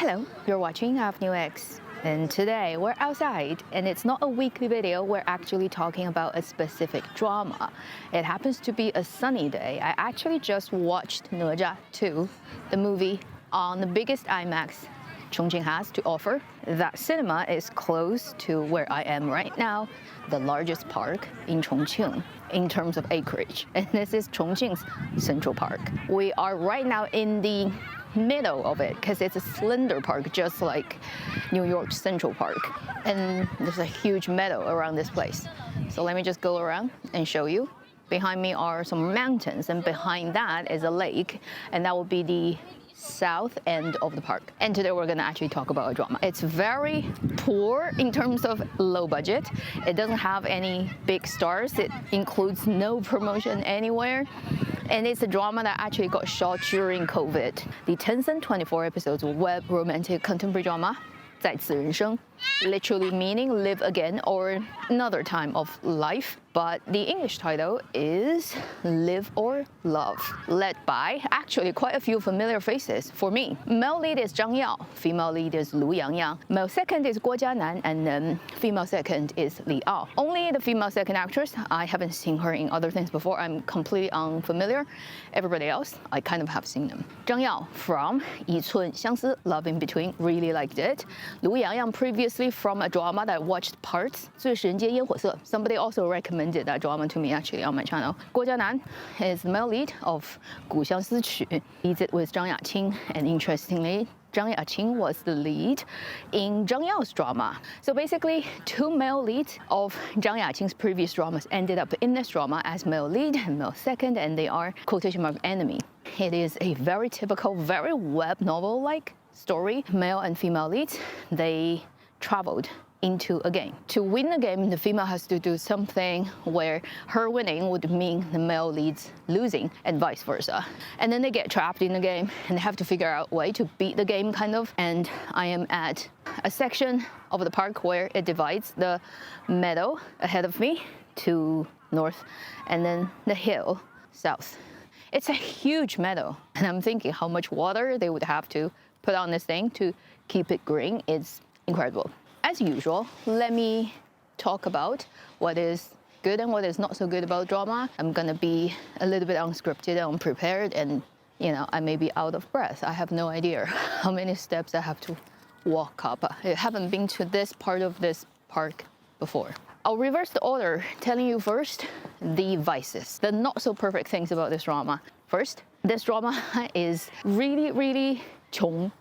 Hello, you're watching Avenue X. And today we're outside, and it's not a weekly video, we're actually talking about a specific drama. It happens to be a sunny day. I actually just watched哪吒 2, the movie, on the biggest IMAX Chongqing has to offer. That cinema is close to where I am right now, the largest park in Chongqing in terms of acreage. And this is Chongqing's Central Park. We are right now in the middle of it because it's a slender park, just like New York Central Park. And there's a huge meadow around this place. So let me just go around and show you. Behind me are some mountains, and behind that is a lake, and that will be the south end of the park. And today we're gonna actually talk about a drama. It's very poor in terms of low budget. It doesn't have any big stars. It includes no promotion anywhere. And it's a drama that actually got shot during COVID. The Tencent 24 episodes web romantic contemporary drama, 再次人生, literally meaning live again or another time of life. But the English title is Live or Love, led by actually quite a few familiar faces for me. Male lead is Zhang Yao, female lead is Lu Yangyang. Male second is Guo Jianan, and then female second is Li Ao. Only the female second actress, I haven't seen her in other things before. I'm completely unfamiliar. Everybody else, I kind of have seen them. Zhang Yao from 一寸相思, Love in Between, really liked it. Lu Yangyang previously from a drama that I watched parts, 最是人间烟火色. Somebody also recommended that drama to me actually on my channel. Guo Jianan is the male lead of 古相思曲, leads it with Zhang Yaqing, and interestingly, Zhang Yaqing was the lead in Zhang Yao's drama. So basically, two male leads of Zhang Yaqing's previous dramas ended up in this drama as male lead and male second, and they are quotation mark enemy. It is a very typical, very web novel-like story. Male and female leads, they traveled into a game. To win the game, the female has to do something where her winning would mean the male leads losing, and vice versa. And then they get trapped in the game and they have to figure out a way to beat the game, kind of. And I am at a section of the park where it divides the meadow ahead of me to north, and then the hill south. It's a huge meadow, and I'm thinking how much water they would have to put on this thing to keep it green. It's incredible. As usual, let me talk about what is good and what is not so good about drama. I'm gonna be a little bit unscripted and unprepared, and I may be out of breath. I have no idea how many steps I have to walk up. I haven't been to this part of this park before. I'll reverse the order, telling you first the vices, the not so perfect things about this drama. First, this drama is really, really 穷.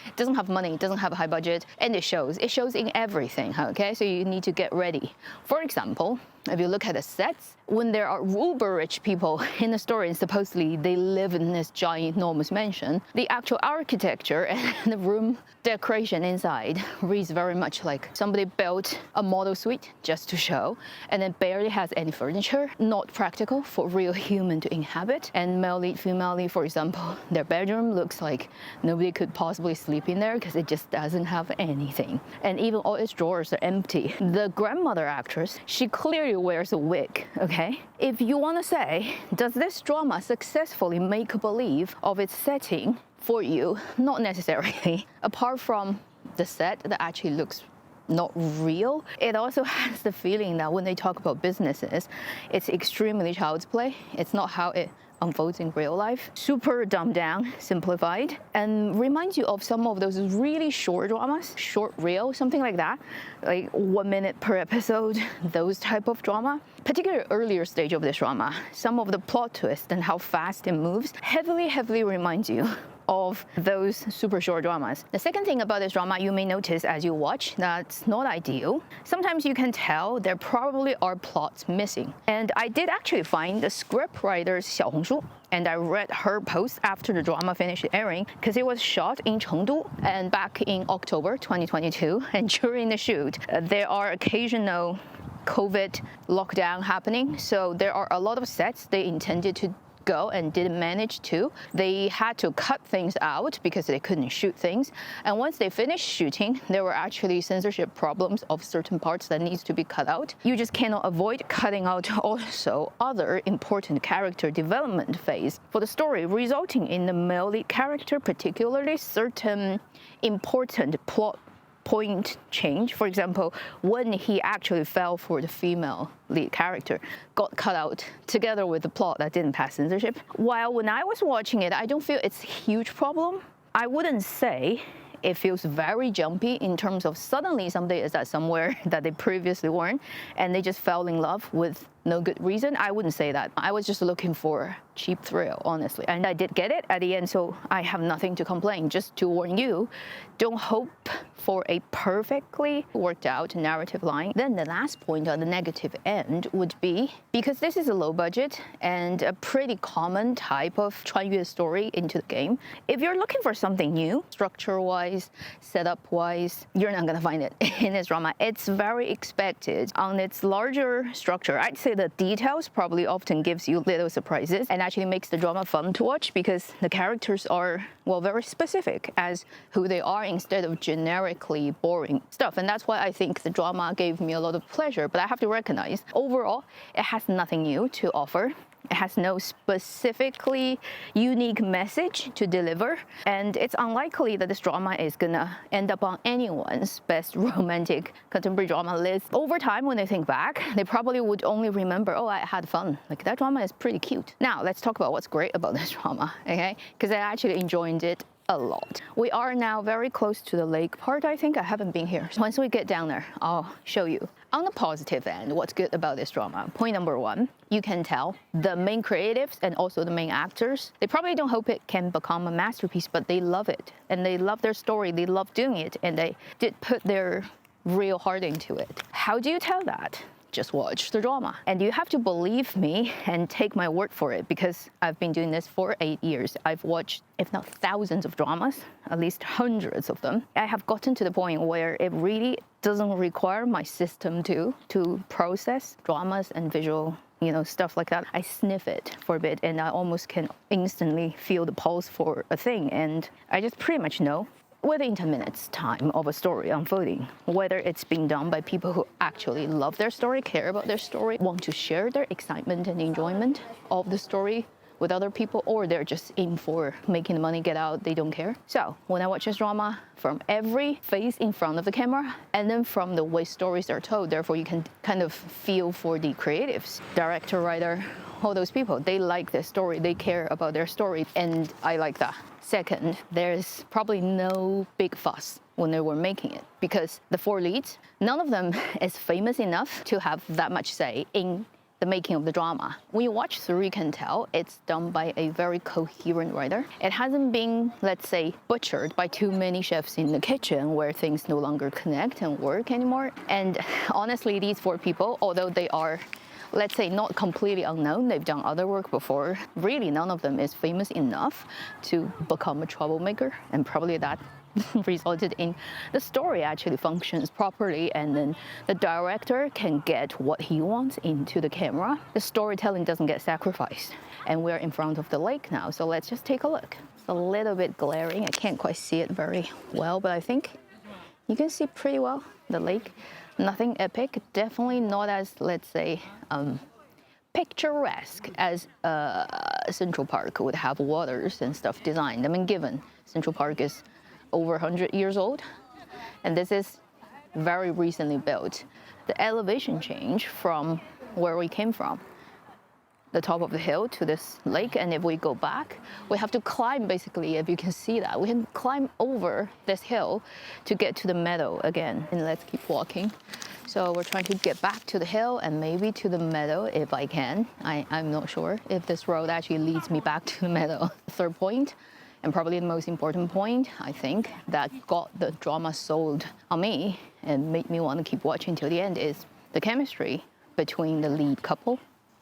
It doesn't have money, it doesn't have a high budget, and it shows. It shows in everything, okay? So you need to get ready. For example, if you look at the sets, when there are uber rich people in the story and supposedly they live in this giant, enormous mansion, the actual architecture and the room decoration inside reads very much like somebody built a model suite just to show, and it barely has any furniture, not practical for real human to inhabit. And male lead, female lead, for example, their bedroom looks like nobody could possibly sleep in there because it just doesn't have anything. And even all its drawers are empty. The grandmother actress, she clearly wears a wig, okay? If you want to say, does this drama successfully make believe of its setting for you? Not necessarily. Apart from the set that actually looks not real, it also has the feeling that when they talk about businesses, it's extremely child's play. It's not how it unfolds in real life. Super dumbed down, simplified, and reminds you of some of those really short dramas, short reel, something like that, like 1 minute per episode, those type of drama. Particularly earlier stage of this drama, some of the plot twist and how fast it moves heavily reminds you of those super short dramas. The second thing about this drama you may notice as you watch that's not ideal. Sometimes you can tell there probably are plots missing. And I did actually find the script writer's Xiaohongshu, and I read her post after the drama finished airing because it was shot in Chengdu and back in October 2022. And during the shoot, there are occasional COVID lockdown happening. So there are a lot of sets they intended to go and didn't manage to. They had to cut things out because they couldn't shoot things. And once they finished shooting, there were actually censorship problems of certain parts that needs to be cut out. You just cannot avoid cutting out also other important character development phase for the story, resulting in the male lead character, particularly certain important plot point change. For example, when he actually fell for the female lead character, got cut out together with the plot that didn't pass censorship. While when I was watching it, I don't feel it's a huge problem. I wouldn't say it feels very jumpy in terms of suddenly somebody is at somewhere that they previously weren't and they just fell in love with no good reason. I wouldn't say that. I was just looking for cheap thrill, honestly. And I did get it at the end, so I have nothing to complain. Just to warn you, don't hope for a perfectly worked out narrative line. Then the last point on the negative end would be, because this is a low budget and a pretty common type of 穿越 story into the game, if you're looking for something new, structure-wise, setup-wise, you're not gonna find it in this drama. It's very expected. On its larger structure, I'd say the details probably often gives you little surprises and actually makes the drama fun to watch because the characters are, well, very specific as who they are instead of generically boring stuff. And that's why I think the drama gave me a lot of pleasure. But I have to recognize, overall, it has nothing new to offer. It has no specifically unique message to deliver, and it's unlikely that this drama is gonna end up on anyone's best romantic contemporary drama list. Over time, when they think back, they probably would only remember, oh, I had fun. Like, that drama is pretty cute. Now, let's talk about what's great about this drama, okay? Because I actually enjoyed it a lot. We are now very close to the lake part, I think. I haven't been here. So once we get down there, I'll show you. On the positive end, what's good about this drama? Point number one, you can tell the main creatives and also the main actors, they probably don't hope it can become a masterpiece, but they love it. And they love their story, they love doing it, and they did put their real heart into it. How do you tell that? Just watch the drama. And you have to believe me and take my word for it because I've been doing this for 8 years. I've watched, if not thousands of dramas, at least hundreds of them. I have gotten to the point where it really doesn't require my system to process dramas and visual, stuff like that. I sniff it for a bit and I almost can instantly feel the pulse for a thing. And I just pretty much know within 10 minutes time of a story unfolding, whether it's being done by people who actually love their story, care about their story, want to share their excitement and enjoyment of the story with other people, or they're just in for making the money get out, they don't care. So when I watch this drama, from every face in front of the camera, and then from the way stories are told, therefore you can kind of feel for the creatives, director, writer, all those people. They like their story, they care about their story, and I like that. Second, there's probably no big fuss when they were making it because the 4 leads, none of them is famous enough to have that much say in the making of the drama. When you watch through, you can tell it's done by a very coherent writer. It hasn't been, let's say, butchered by too many chefs in the kitchen where things no longer connect and work anymore. And honestly, these 4 people, although they are, let's say, not completely unknown, they've done other work before, really none of them is famous enough to become a troublemaker, and probably that resulted in the story actually functions properly, and then the director can get what he wants into the camera. The storytelling doesn't get sacrificed. And we're in front of the lake now, so let's just take a look. It's a little bit glaring, I can't quite see it very well, but I think you can see pretty well the lake. Nothing epic, definitely not as, let's say, picturesque as Central Park would have waters and stuff designed. I mean, given Central Park is over 100 years old, and this is very recently built. The elevation change from where we came from, the top of the hill to this lake, and if we go back, we have to climb, basically, if you can see that. We can climb over this hill to get to the meadow again, and let's keep walking. So we're trying to get back to the hill and maybe to the meadow if I can. I'm not sure if this road actually leads me back to the meadow. Third point, and probably the most important point, I think, that got the drama sold on me and made me want to keep watching till the end is the chemistry between the lead couple.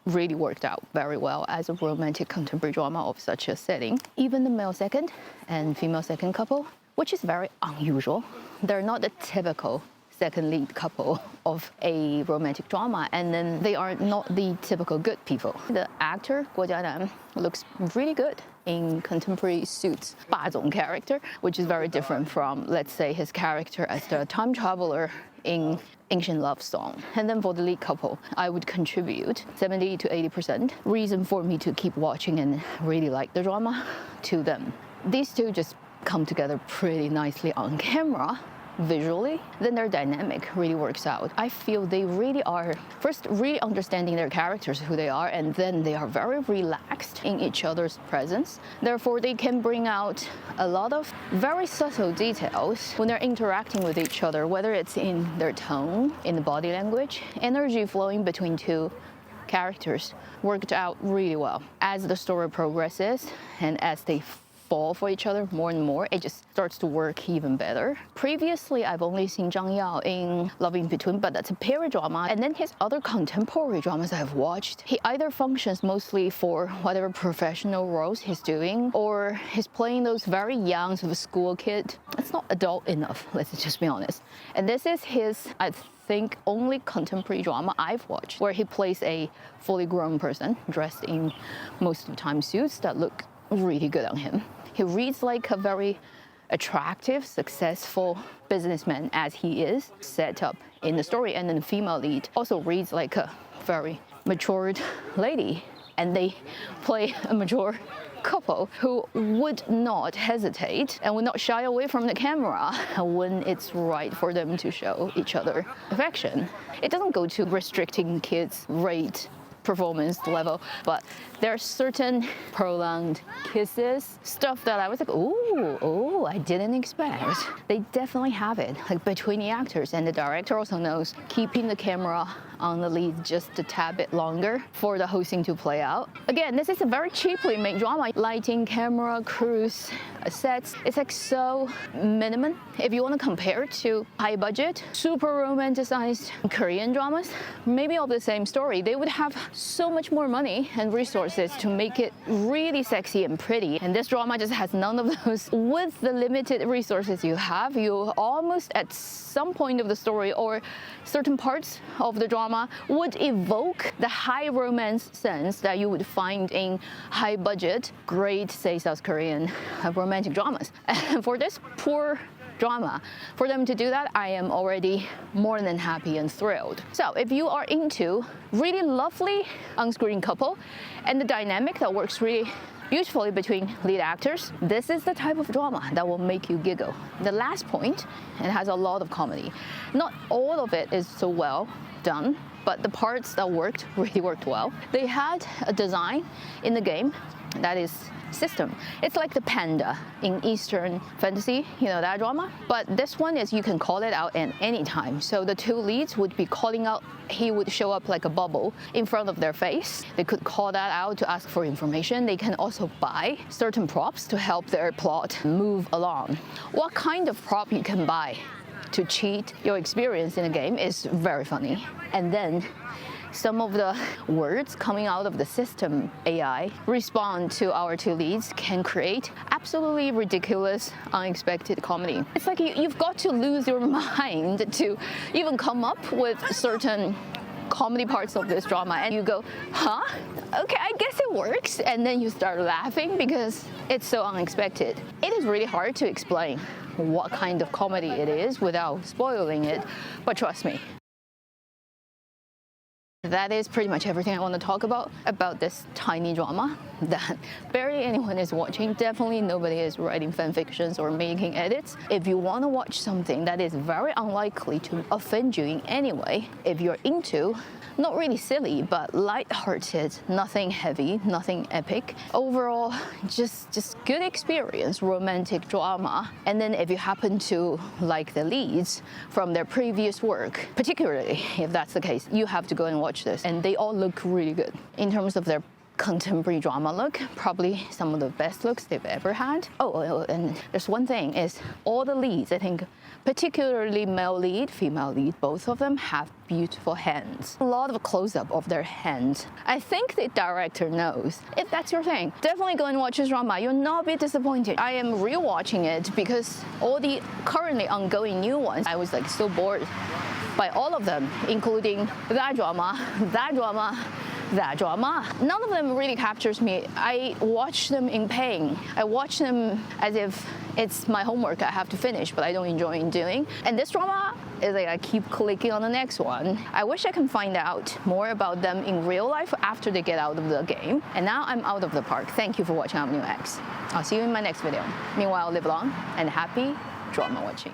Really worked out very well as a romantic contemporary drama of such a setting. Even the male second and female second couple, which is very unusual. They're not the typical second lead couple of a romantic drama, and then they are not the typical good people. The actor Guo Jianan looks really good in contemporary suits, 霸总 character, which is very different from, let's say, his character as the time traveler in Ancient Love Song. And then for the lead couple, I would contribute 70 to 80% reason for me to keep watching and really like the drama to them. These two just come together pretty nicely on camera. Visually, then their dynamic really works out. I feel they really are, first, really understanding their characters, who they are, and then they are very relaxed in each other's presence. Therefore, they can bring out a lot of very subtle details when they're interacting with each other, whether it's in their tone, in the body language, energy flowing between two characters worked out really well. As the story progresses and as they fall for each other more and more, it just starts to work even better. Previously, I've only seen Zhang Yao in Love in Between, but that's a period drama. And then his other contemporary dramas I've watched, he either functions mostly for whatever professional roles he's doing, or he's playing those very young sort of school kid. It's not adult enough, let's just be honest. And this is his, I think, only contemporary drama I've watched where he plays a fully grown person dressed in most of the time suits that look really good on him. He reads like a very attractive, successful businessman as he is set up in the story, and then the female lead also reads like a very matured lady, and they play a mature couple who would not hesitate and would not shy away from the camera when it's right for them to show each other affection. It doesn't go to restricting kids' rate performance level, but there are certain prolonged kisses, stuff that I was like, oh, I didn't expect. They definitely have it, like between the actors, and the director also knows keeping the camera on the lead just a tad bit longer for the whole thing to play out. Again, this is a very cheaply made drama. Lighting, camera, crews, sets, it's like so minimum. If you want to compare it to high budget, super romanticized Korean dramas, maybe of the same story, they would have so much more money and resources to make it really sexy and pretty. And this drama just has none of those. With the limited resources you have, you almost at some point of the story or certain parts of the drama would evoke the high romance sense that you would find in high budget, great, say, South Korean romantic dramas. And for this poor drama, for them to do that, I am already more than happy and thrilled. So if you are into really lovely on-screen couple and the dynamic that works really beautifully between lead actors, this is the type of drama that will make you giggle. The last point, it has a lot of comedy. Not all of it is so well done, but the parts that worked really worked well. They had a design in the game that is system. It's like the panda in Eastern fantasy, you know, that drama. But this one is you can call it out at any time. So the two leads would be calling out, he would show up like a bubble in front of their face. They could call that out to ask for information. They can also buy certain props to help their plot move along. What kind of prop you can buy to cheat your experience in a game is very funny. And then some of the words coming out of the system AI respond to our two leads can create absolutely ridiculous, unexpected comedy. It's like you've got to lose your mind to even come up with certain comedy parts of this drama, and you go, huh? Okay, I guess it works. And then you start laughing because it's so unexpected. It is really hard to explain what kind of comedy it is without spoiling it, but trust me. That is pretty much everything I want to talk about this tiny drama that barely anyone is watching. Definitely nobody is writing fan fictions or making edits. If you want to watch something that is very unlikely to offend you in any way, if you're into not really silly, but light-hearted, nothing heavy, nothing epic. Overall, just good experience, romantic drama. And then if you happen to like the leads from their previous work, particularly if that's the case, you have to go and watch this. And they all look really good in terms of their contemporary drama look, probably some of the best looks they've ever had. Oh, and there's one thing is all the leads, I think, particularly male lead, female lead, both of them have beautiful hands. A lot of close-up of their hands. I think the director knows. If that's your thing, definitely go and watch this drama. You'll not be disappointed. I am rewatching it because all the currently ongoing new ones, I was like so bored by all of them, including that drama, that drama, that drama. None of them really captures me. I watch them in pain. I watch them as if it's my homework I have to finish, but I don't enjoy doing. And this drama is like I keep clicking on the next one. I wish I can find out more about them in real life after they get out of the game. And now I'm out of the park. Thank you for watching Avenue X. I'll see you in my next video. Meanwhile, live long and happy drama watching.